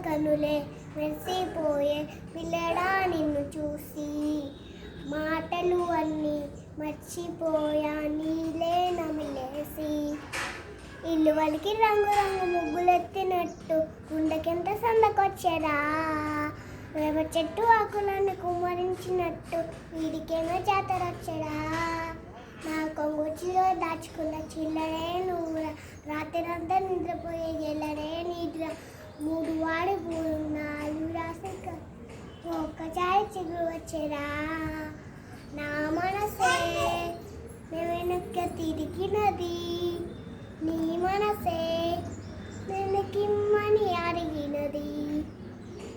కనులే మెరిసిపోయే పిల్లడా నిన్ను చూసి, మాటలు అన్నీ మర్చిపోయా నీలే నమిలేసి. ఇల్లు వలికి రంగు రంగు ముగ్గులెత్తినట్టు గుండెకెంత సందకొచ్చెరా, వేప చెట్టు ఆకులన్నీ కుమ్మరించినట్టు వీడికేమో జాతరొచ్చరా. నా కొంగుచిలో దాచుకున్న చిల్లరే నువ్వురా, రాత్రంతా నిద్రపోయే ఎల్లరే నిద్ర. మూడు వాడి పూలు నాలుగు రాసి ఒక్కసారి చిగురు వచ్చేరా. నా మనసే వెనక్కి తిరిగినది, నీ మనసే వెనకిమ్మని అడిగినది.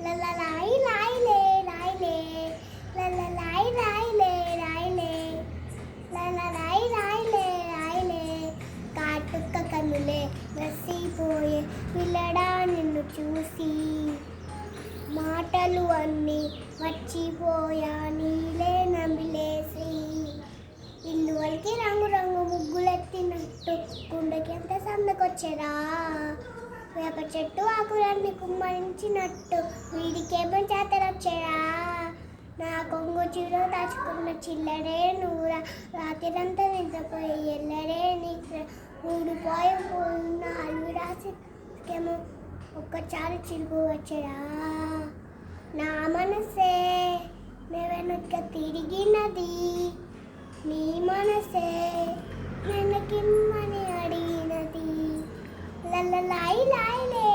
లలలాయి లాయిలే లాయిలే, లలలాయి లాయిలే లాయిలే, లలలాయి లాయిలే లాయిలే. కాటుక కనులే మెరిసిపోయే పిల్లడా నిన్ను చూసి, మాటలు అన్నీ మర్చిపోయా నీలే నమిలేసి. ఇల్లు వలికి రంగు రంగు ముగ్గులెత్తినట్టు గుండెకెంత సందకొచ్చెరా, వేప చెట్టు ఆకులన్నీ కుమ్మరించినట్టు వీడికేమో జాతరొచ్చెరా. నా కొంగు చీర దాచుకున్న చిల్లరే నువ్వురా, రాత్రంతా నిద్రపోయే ఎల్లరే నిద్ర. మూడు పోయి పూలు నాలుగు రాసికేమో ఒక్కసారి చిలుకు వచ్చరా. నా మనసే వెనక్కి తిరిగినది, నీ మనసే వెనకిమ్మని అడిగినది. లలలాయి లాయిలే